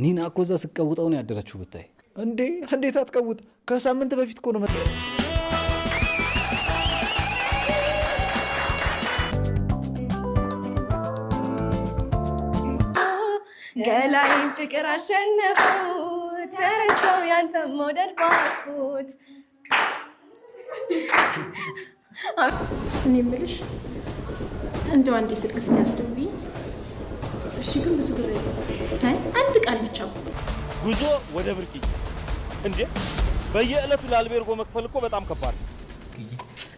ኒና እኮ እዛ ስቀውጠው ነው ያደረችው ብታይ። እንዴ እንዴት አትቀውጥ? ከሳምንት በፊት እኮ ነው ገላይን ፍቅር አሸነፈው ተረሳው ያንተ መውደድ ባኩት። እኔ የምልሽ እንደው አንዴ ስልክ ስታስደውይ። እሺ ግን ብዙ ብር አንድ ቃል ብቻ። ጉዞ ወደ ብርቂ እንዴ! በየዕለቱ ለአልቤርጎ መክፈል እኮ በጣም ከባድ ነው።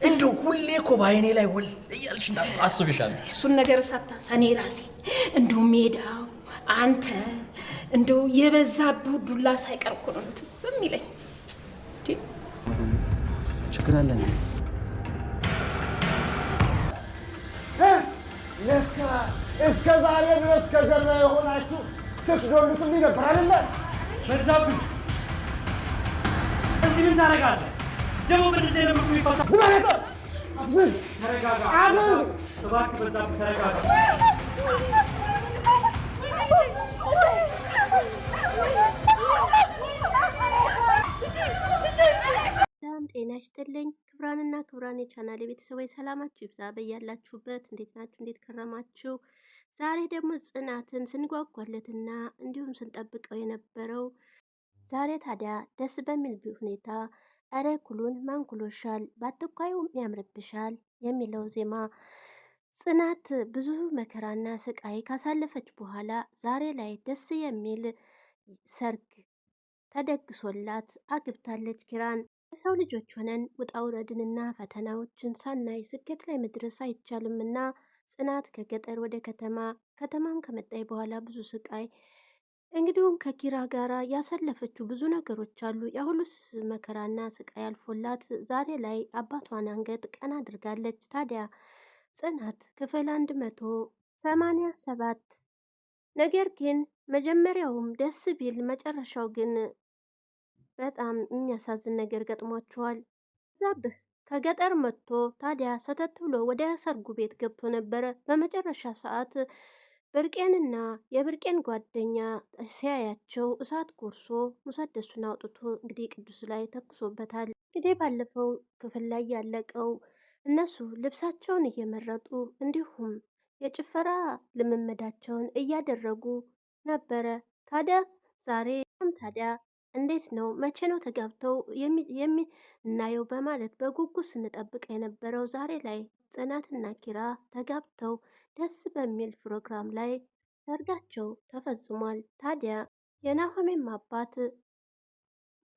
እንደው ሁሌ እኮ በአይኔ ላይ ወል እያልሽ አስብሻለሁ። እሱን ነገር ሳታሰኔ ራሴ እንደው ሜዳው አንተ እንደው የበዛብህ ዱላ ሳይቀር እኮ ነው ትስም ይለኝ። ችግር አለ እንዴ? ለካ እስከ ዛሬ ድረስ ከጀርባ የሆናችሁ ስትዶሉትም ነበር አይደለ? በዛብህ እዚህ ምን ታደርጋለህ? ደግሞ በዚህ አይነት ምክሩ ይፈታ። ተረጋጋ እባክህ፣ በዛብህ ተረጋጋ። ሰላም ጤና ይስጥልኝ። ክብራንና ክብራን የቻናል ቤተሰቦች ሰላማችሁ ይብዛ በያላችሁበት። እንዴት ናችሁ? እንዴት ከረማችሁ? ዛሬ ደግሞ ጽናትን ስንጓጓለትና እንዲሁም ስንጠብቀው የነበረው ዛሬ ታዲያ ደስ በሚል ሁኔታ እረ ኩሉን ማንኩሎሻል ባትኳዩም ያምርብሻል የሚለው ዜማ ጽናት ብዙ መከራና ስቃይ ካሳለፈች በኋላ ዛሬ ላይ ደስ የሚል ሰርግ ተደግሶላት አግብታለች ኪራን። የሰው ልጆች ሆነን ውጣ ውረድንና ፈተናዎችን ሳናይ ስኬት ላይ መድረስ አይቻልምና ጽናት ከገጠር ወደ ከተማ ከተማም ከመጣይ በኋላ ብዙ ስቃይ እንግዲሁም ከኪራ ጋራ ያሳለፈችው ብዙ ነገሮች አሉ። የሁሉስ መከራና ስቃይ አልፎላት ዛሬ ላይ አባቷን አንገት ቀና አድርጋለች። ታዲያ ጽናት ክፍል 187 ነገር ግን መጀመሪያውም ደስ ቢል መጨረሻው ግን በጣም የሚያሳዝን ነገር ገጥሟቸዋል። ዛብህ ከገጠር መጥቶ ታዲያ ሰተት ብሎ ወደ ሰርጉ ቤት ገብቶ ነበረ። በመጨረሻ ሰዓት ብርቄንና የብርቄን ጓደኛ ሲያያቸው እሳት ጎርሶ ሙሰደሱን አውጥቶ እንግዲህ ቅዱስ ላይ ተኩሶበታል። እንግዲህ ባለፈው ክፍል ላይ ያለቀው እነሱ ልብሳቸውን እየመረጡ እንዲሁም የጭፈራ ልምምዳቸውን እያደረጉ ነበረ። ታዲያ ዛሬ ታዲያ እንዴት ነው መቼ ነው ተጋብተው የምናየው በማለት በጉጉት ስንጠብቅ የነበረው ዛሬ ላይ ጽናትና ኪራ ተጋብተው ደስ በሚል ፕሮግራም ላይ ሰርጋቸው ተፈጽሟል። ታዲያ የናሆሜም አባት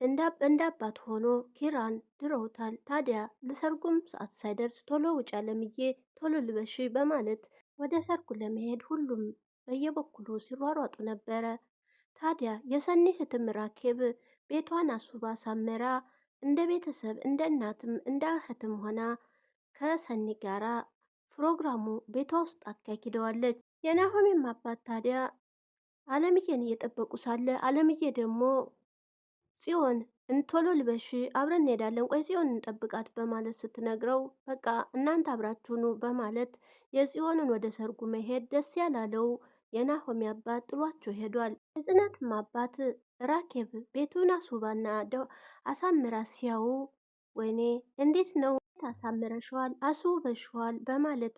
እንደ አባት ሆኖ ኪራን ድረውታል። ታዲያ ለሰርጉም ሰዓት ሳይደርስ ቶሎ ውጭ አለምዬ ቶሎ ልበሽ በማለት ወደ ሰርጉ ለመሄድ ሁሉም በየበኩሉ ሲሯሯጡ ነበረ። ታዲያ የሰኒ እህትም ራኬብ ቤቷን አስውባ ሳመራ እንደ ቤተሰብ እንደ እናትም እንደ እህትም ሆና ከሰኒ ጋራ ፕሮግራሙ ቤቷ ውስጥ አካሂደዋለች። የናሆሜም አባት ታዲያ አለምዬን እየጠበቁ ሳለ አለምዬ ደግሞ ጽዮን ቶሎ ልበሽ አብረን እንሄዳለን፣ ቆይ ጽዮን እንጠብቃት በማለት ስትነግረው በቃ እናንተ አብራችሁኑ በማለት የጽዮንን ወደ ሰርጉ መሄድ ደስ ያላለው የናሆሜ አባት ጥሏቸው ሄዷል። የጽናትም አባት ራኬብ ቤቱን አስውባና አሳምራ ሲያዩ ወይኔ እንዴት ነው አሳምረሽዋል፣ አስውበሽዋል በማለት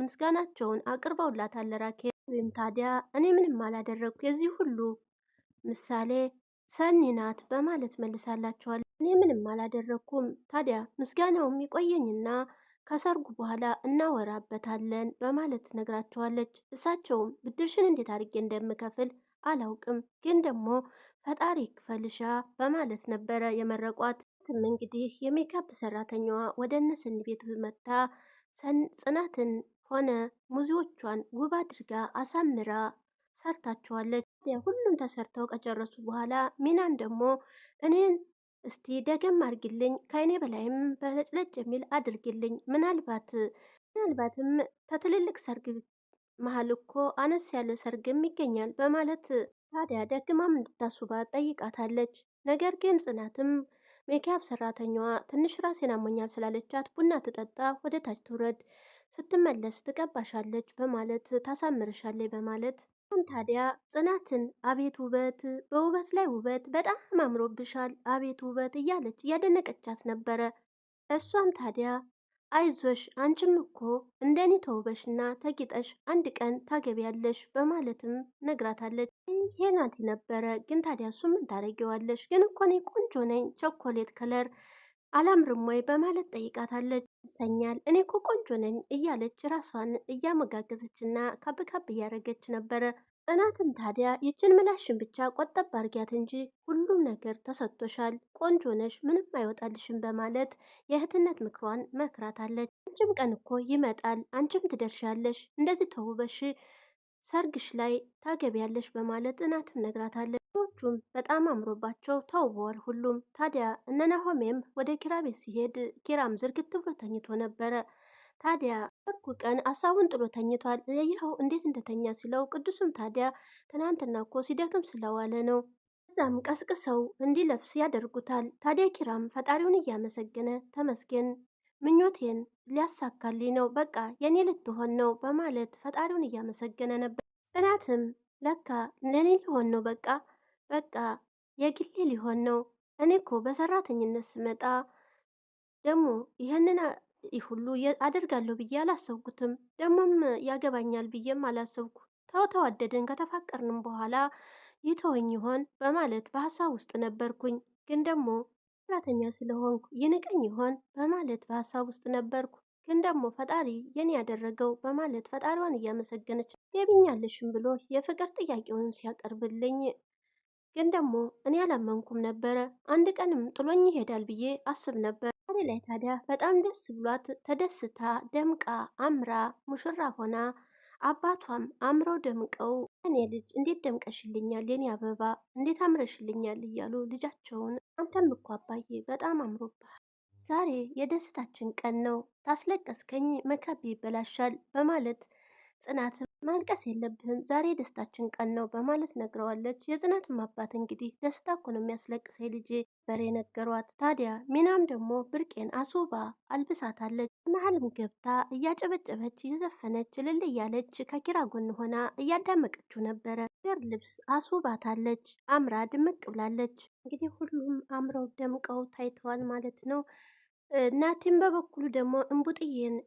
ምስጋናቸውን አቅርበውላታል። ራኬብ ወይም ታዲያ እኔ ምንም አላደረግኩ የዚህ ሁሉ ምሳሌ ሰኒ ናት በማለት መልሳላቸዋል። እኔ ምንም አላደረግኩም፣ ታዲያ ምስጋናውም ይቆየኝና ከሰርጉ በኋላ እናወራበታለን በማለት ነግራቸዋለች። እሳቸውም ብድርሽን እንዴት አድርጌ እንደምከፍል አላውቅም፣ ግን ደግሞ ፈጣሪ ክፈልሻ በማለት ነበረ የመረቋት። እንግዲህ የሜካፕ ሰራተኛዋ ወደ እነ ሰኒ ቤት መታ ጽናትን ሆነ ሙዚዎቿን ውብ አድርጋ አሳምራ ሰርታቸዋለች። ሁሉም ተሰርተው ከጨረሱ በኋላ ሚናን ደግሞ እኔን እስቲ ደገም አድርግልኝ ከአይኔ በላይም በለጭለጭ የሚል አድርግልኝ፣ ምናልባትም ከትልልቅ ሰርግ መሀል እኮ አነስ ያለ ሰርግም ይገኛል በማለት ታዲያ ደግማም እንድታስውባት ጠይቃታለች። ነገር ግን ጽናትም ሜካፕ ሰራተኛዋ ትንሽ ራሴን አሞኛል ስላለቻት ቡና ትጠጣ ወደ ታች ትውረድ፣ ስትመለስ ትቀባሻለች በማለት ታሳምርሻለች በማለት እናም ታዲያ ጽናትን አቤት ውበት፣ በውበት ላይ ውበት፣ በጣም አምሮብሻል፣ አቤት ውበት እያለች እያደነቀቻት ነበረ። እሷም ታዲያ አይዞሽ አንቺም እኮ እንደኔ ተውበሽና ተጊጠሽ አንድ ቀን ታገቢያለሽ በማለትም ነግራታለች። ሄናቲ ነበረ። ግን ታዲያ እሱ ምን ታደርጊዋለሽ? ግን እኮ እኔ ቆንጆ ነኝ፣ ቾኮሌት ከለር አላምርም ወይ በማለት ጠይቃታለች። ይሰኛል እኔ እኮ ቆንጆ ነኝ እያለች ራሷን እያመጋገዘችና ካብ ካብ እያደረገች ነበረ። ጽናትም ታዲያ ይችን ምላሽን ብቻ ቆጠብ አርጊያት እንጂ ሁሉም ነገር ተሰጥቶሻል፣ ቆንጆ ነሽ፣ ምንም አይወጣልሽም በማለት የእህትነት ምክሯን መክራታለች። አንቺም ቀን እኮ ይመጣል፣ አንቺም ትደርሻለሽ፣ እንደዚህ ተውበሽ ሰርግሽ ላይ ታገቢያለሽ በማለት ጽናትም ነግራታለች። ቹም በጣም አምሮባቸው ተውበዋል ሁሉም። ታዲያ እነ ናሆሜም ወደ ኪራ ቤት ሲሄድ ኪራም ዝርግት ብሎ ተኝቶ ነበረ። ታዲያ በኩ ቀን አሳቡን ጥሎ ተኝቷል። ይኸው እንዴት እንደተኛ ሲለው ቅዱስም ታዲያ ትናንትና እኮ ሲደክም ስለዋለ ነው። እዛም ቀስቅሰው እንዲለብስ ያደርጉታል። ታዲያ ኪራም ፈጣሪውን እያመሰገነ ተመስገን ምኞቴን ሊያሳካልኝ ነው፣ በቃ የኔ ልትሆን ነው በማለት ፈጣሪውን እያመሰገነ ነበር። ጽናትም ለካ ለኔ ሊሆን ነው በቃ የግሌ ሊሆን ነው። እኔ እኮ በሰራተኝነት ስመጣ ደግሞ ይህንን ሁሉ አደርጋለሁ ብዬ አላሰብኩትም። ደግሞም ያገባኛል ብዬም አላሰብኩ። ተዋደድን ከተፋቀርንም በኋላ ይተወኝ ይሆን በማለት በሀሳብ ውስጥ ነበርኩኝ። ግን ደግሞ ሰራተኛ ስለሆንኩ ይንቀኝ ይሆን በማለት በሀሳብ ውስጥ ነበርኩ። ግን ደግሞ ፈጣሪ የኔ ያደረገው በማለት ፈጣሪዋን እያመሰገነች ገቢኛለሽም ብሎ የፍቅር ጥያቄውን ሲያቀርብልኝ ግን ደግሞ እኔ አላመንኩም ነበረ። አንድ ቀንም ጥሎኝ ይሄዳል ብዬ አስብ ነበር። ዛሬ ላይ ታዲያ በጣም ደስ ብሏት ተደስታ ደምቃ አምራ ሙሽራ ሆና አባቷም አምረው ደምቀው እኔ ልጅ እንዴት ደምቀሽልኛል፣ የኔ አበባ እንዴት አምረሽልኛል እያሉ ልጃቸውን አንተም እኮ አባዬ በጣም አምሮብሃል፣ ዛሬ የደስታችን ቀን ነው፣ ታስለቀስከኝ መካቢ ይበላሻል በማለት ጽናት ማልቀስ የለብህም ዛሬ ደስታችን ቀን ነው በማለት ነግረዋለች። የጽናትም አባት እንግዲህ ደስታ እኮ ነው የሚያስለቅሰኝ ልጄ በሬ ነገሯት። ታዲያ ሚናም ደግሞ ብርቄን አስውባ አልብሳታለች። መሀልም ገብታ እያጨበጨበች እየዘፈነች እልል እያለች ከኪራ ጎን ሆና እያዳመቀችው ነበረ። ገር ልብስ አስውባታለች። አምራ ድምቅ ብላለች። እንግዲህ ሁሉም አምረው ደምቀው ታይተዋል ማለት ነው። እናቴም በበኩሉ ደግሞ እንቡጥዬን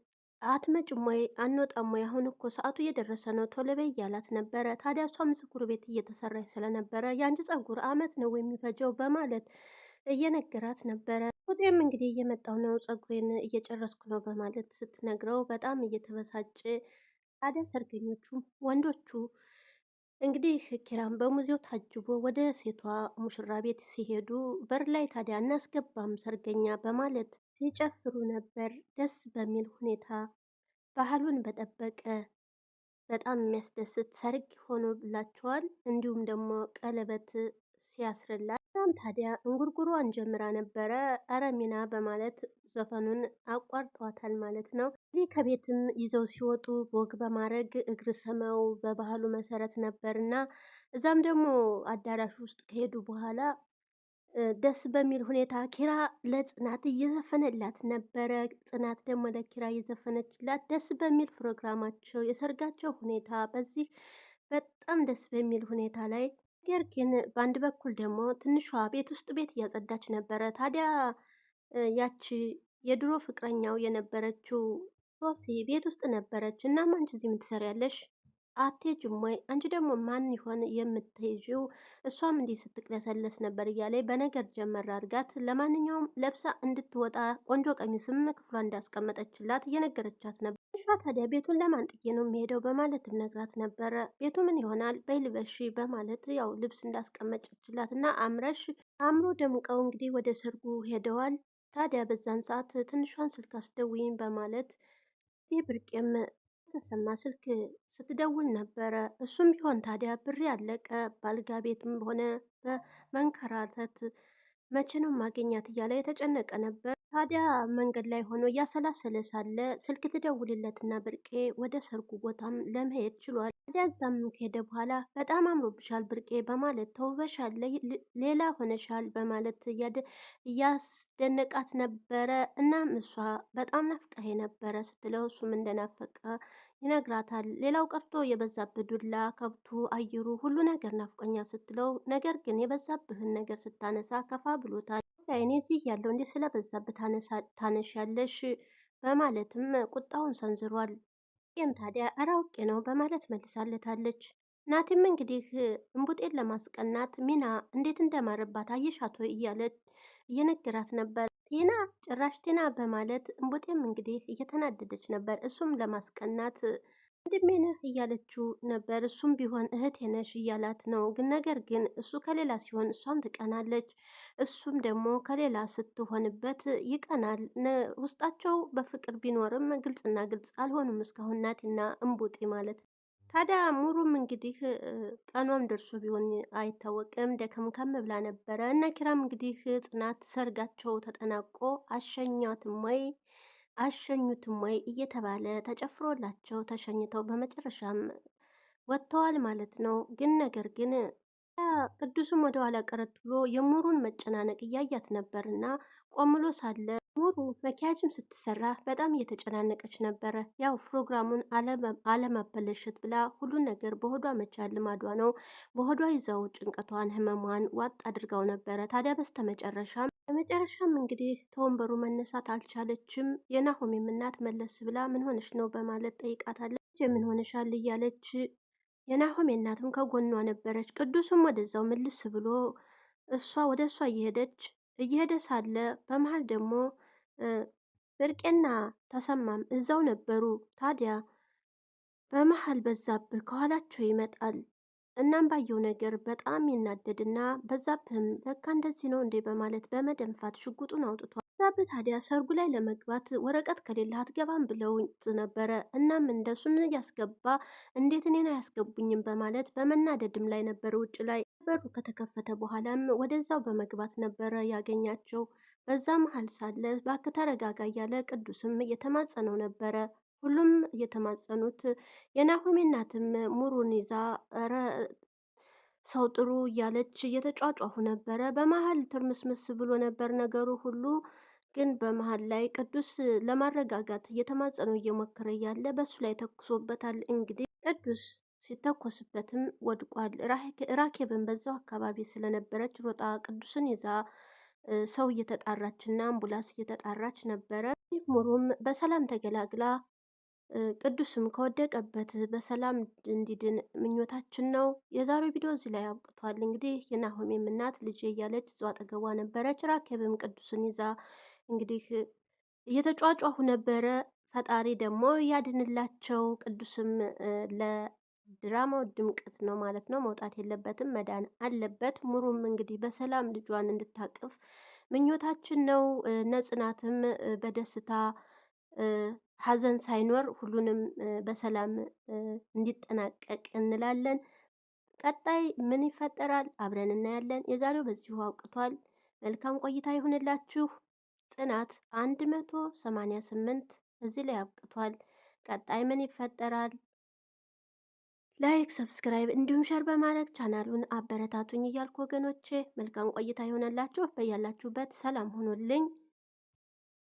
አትመጭም ወይ አንወጣም ወይ? አሁን እኮ ሰዓቱ እየደረሰ ነው ቶሎ በይ እያላት ነበረ። ታዲያ እሷም ፀጉር ቤት እየተሰራች ስለነበረ የአንቺ ፀጉር አመት ነው የሚፈጀው በማለት እየነገራት ነበረ። ቡጤም እንግዲህ እየመጣው ነው ፀጉሬን እየጨረስኩ ነው በማለት ስትነግረው በጣም እየተበሳጨ ታዲያ ሰርገኞቹም ወንዶቹ እንግዲህ ኪራም በሙዚው ታጅቦ ወደ ሴቷ ሙሽራ ቤት ሲሄዱ በር ላይ ታዲያ እናስገባም ሰርገኛ በማለት ሲጨፍሩ ነበር። ደስ በሚል ሁኔታ ባህሉን በጠበቀ በጣም የሚያስደስት ሰርግ ሆኖላቸዋል። እንዲሁም ደግሞ ቀለበት ሲያስርላት ታዲያ እንጉርጉሯን ጀምራ ነበረ። አረ ሚና በማለት ዘፈኑን አቋርጧታል ማለት ነው። ይህ ከቤትም ይዘው ሲወጡ ቦግ በማድረግ እግር ስመው በባህሉ መሰረት ነበርና እዛም ደግሞ አዳራሽ ውስጥ ከሄዱ በኋላ ደስ በሚል ሁኔታ ኪራ ለጽናት እየዘፈነላት ነበረ። ጽናት ደግሞ ለኪራ እየዘፈነችላት ደስ በሚል ፕሮግራማቸው የሰርጋቸው ሁኔታ በዚህ በጣም ደስ በሚል ሁኔታ ላይ ነገር ግን በአንድ በኩል ደግሞ ትንሿ ቤት ውስጥ ቤት እያጸዳች ነበረ። ታዲያ ያቺ የድሮ ፍቅረኛው የነበረችው ሶሲ ቤት ውስጥ ነበረች። እናም አንቺ እዚህ ምን ትሰሪያለሽ? አትሄጂም ወይ? አንቺ ደግሞ ማን ይሆን የምትሄጂው? እሷም እንዲህ ስትቅለሰለስ ነበር እያለ በነገር ጀመር አድርጋት። ለማንኛውም ለብሳ እንድትወጣ ቆንጆ ቀሚስም ክፍሏ እንዳስቀመጠችላት እየነገረቻት ነበር። እሷ ታዲያ ቤቱን ለማን ጥዬ ነው የሚሄደው በማለት ነግራት ነበረ። ቤቱ ምን ይሆናል በይልበሺ በማለት ያው ልብስ እንዳስቀመጠችላት እና አምረሽ አምሮ ደምቀው እንግዲህ ወደ ሰርጉ ሄደዋል። ታዲያ በዛን ሰዓት ትንሿን ስልክ አስደውይኝ በማለት ብርቄም ተሰማ ስልክ ስትደውል ነበረ። እሱም ቢሆን ታዲያ ብር ያለቀ ባልጋ ቤትም ሆነ በመንከራተት መቼ ነው ማገኛት እያለ የተጨነቀ ነበር። ታዲያ መንገድ ላይ ሆኖ እያሰላሰለ ሳለ ስልክ ትደውልለትና ብርቄ ወደ ሰርጉ ቦታም ለመሄድ ችሏል። ታዲያ እዛም ከሄደ በኋላ በጣም አምሮብሻል ብርቄ በማለት ተውበሻል፣ ሌላ ሆነሻል በማለት እያስደነቃት ነበረ። እናም እሷ በጣም ናፍቀህ ነበረ ስትለው እሱም እንደናፈቀ ይነግራታል። ሌላው ቀርቶ የበዛብህ ዱላ፣ ከብቱ፣ አየሩ ሁሉ ነገር ናፍቆኛል ስትለው ነገር ግን የበዛብህን ነገር ስታነሳ ከፋ ብሎታል። እኔ እዚህ ያለው እንዴ ስለበዛብህ ታነሻለሽ በማለትም ቁጣውን ሰንዝሯል። ይህም ታዲያ ኧረ አውቄ ነው በማለት መልሳለታለች። ናቲም እንግዲህ እንቡጤን ለማስቀናት ሚና እንዴት እንደማረባት አየሻቶ እያለች እየነገራት ነበር። ቴና ጭራሽ ቴና በማለት እንቡጤም እንግዲህ እየተናደደች ነበር። እሱም ለማስቀናት ወንድሜ ነህ እያለችው ነበር። እሱም ቢሆን እህቴ ነሽ እያላት ነው። ግን ነገር ግን እሱ ከሌላ ሲሆን እሷም ትቀናለች፣ እሱም ደግሞ ከሌላ ስትሆንበት ይቀናል። ውስጣቸው በፍቅር ቢኖርም ግልጽና ግልጽ አልሆኑም እስካሁን ናቲና እንቡጤ ማለት ነው። ታዲያ ሙሩም እንግዲህ ቀኗም ደርሶ ቢሆን አይታወቅም ደከምከም ብላ ነበረ። እና ኪራም እንግዲህ ጽናት ሰርጋቸው ተጠናቆ አሸኙትም ወይ እየተባለ ተጨፍሮላቸው ተሸኝተው በመጨረሻም ወጥተዋል ማለት ነው። ግን ነገር ግን ቅዱስም ወደ ኋላ ቀረት ብሎ የሙሩን መጨናነቅ እያያት ነበርና ቆምሎ ሳለ ሙሩ መኪያጅም ስትሰራ በጣም እየተጨናነቀች ነበረ። ያው ፕሮግራሙን አለማበለሸት ብላ ሁሉን ነገር በሆዷ መቻል ልማዷ ነው። በሆዷ ይዘው ጭንቀቷን ህመሟን ዋጥ አድርጋው ነበረ። ታዲያ በመጨረሻም እንግዲህ ተወንበሩ መነሳት አልቻለችም። የናሆሜም እናት መለስ ብላ ምን ሆነሽ ነው በማለት ጠይቃታለች። ምን ሆነሻል እያለች የናሆሜ እናትም ከጎኗ ነበረች። ቅዱስም ወደዛው ምልስ ብሎ ወደ እሷ እየሄደ ሳለ በመሀል ደግሞ ብርቄና ተሰማም እዛው ነበሩ። ታዲያ በመሀል በዛብህ ከኋላቸው ይመጣል። እናም ባየው ነገር በጣም ይናደድና በዛብህም ለካ እንደዚህ ነው እንዴ በማለት በመደንፋት ሽጉጡን አውጥቷል። በዛብህ ታዲያ ሰርጉ ላይ ለመግባት ወረቀት ከሌለ አትገባም ብለው ነበረ። እናም እንደሱን እያስገባ እንዴት እኔን አያስገቡኝም በማለት በመናደድም ላይ ነበር። ውጭ ላይ በሩ ከተከፈተ በኋላም ወደዛው በመግባት ነበረ ያገኛቸው። በዛ መሀል ሳለ እባክህ ተረጋጋ እያለ ቅዱስም እየተማጸነው ነበረ። ሁሉም እየተማጸኑት የናሆሜ እናትም ሙሩን ይዛ ሰው ጥሩ እያለች እየተጫጫሁ ነበረ። በመሀል ትርምስምስ ብሎ ነበር ነገሩ ሁሉ። ግን በመሀል ላይ ቅዱስ ለማረጋጋት እየተማጸነው እየሞከረ እያለ በሱ ላይ ተኩሶበታል። እንግዲህ ቅዱስ ሲተኮስበትም ወድቋል። ራኬብን በዛው አካባቢ ስለነበረች ሮጣ ቅዱስን ይዛ ሰው እየተጣራች እና አምቡላንስ እየተጣራች ነበረ። ሙሩም በሰላም ተገላግላ ቅዱስም ከወደቀበት በሰላም እንዲድን ምኞታችን ነው። የዛሬው ቪዲዮ እዚህ ላይ አብቅቷል። እንግዲህ የናሆሜም እናት ልጄ እያለች እዛው አጠገቧ ነበረች። ራኬብም ቅዱስን ይዛ እንግዲህ እየተጫጫሁ ነበረ። ፈጣሪ ደግሞ ያድንላቸው። ቅዱስም ለድራማው ድምቀት ነው ማለት ነው። መውጣት የለበትም መዳን አለበት። ሙሩም እንግዲህ በሰላም ልጇን እንድታቅፍ ምኞታችን ነው። ነጽናትም በደስታ ሀዘን ሳይኖር ሁሉንም በሰላም እንዲጠናቀቅ እንላለን። ቀጣይ ምን ይፈጠራል አብረን እናያለን። የዛሬው በዚሁ አውቅቷል። መልካም ቆይታ ይሁንላችሁ። ጽናት 188 እዚህ ላይ አብቅቷል። ቀጣይ ምን ይፈጠራል? ላይክ፣ ሰብስክራይብ እንዲሁም ሸር በማድረግ ቻናሉን አበረታቱኝ እያልኩ ወገኖቼ መልካም ቆይታ ይሆንላችሁ። በያላችሁበት ሰላም ሁኑልኝ።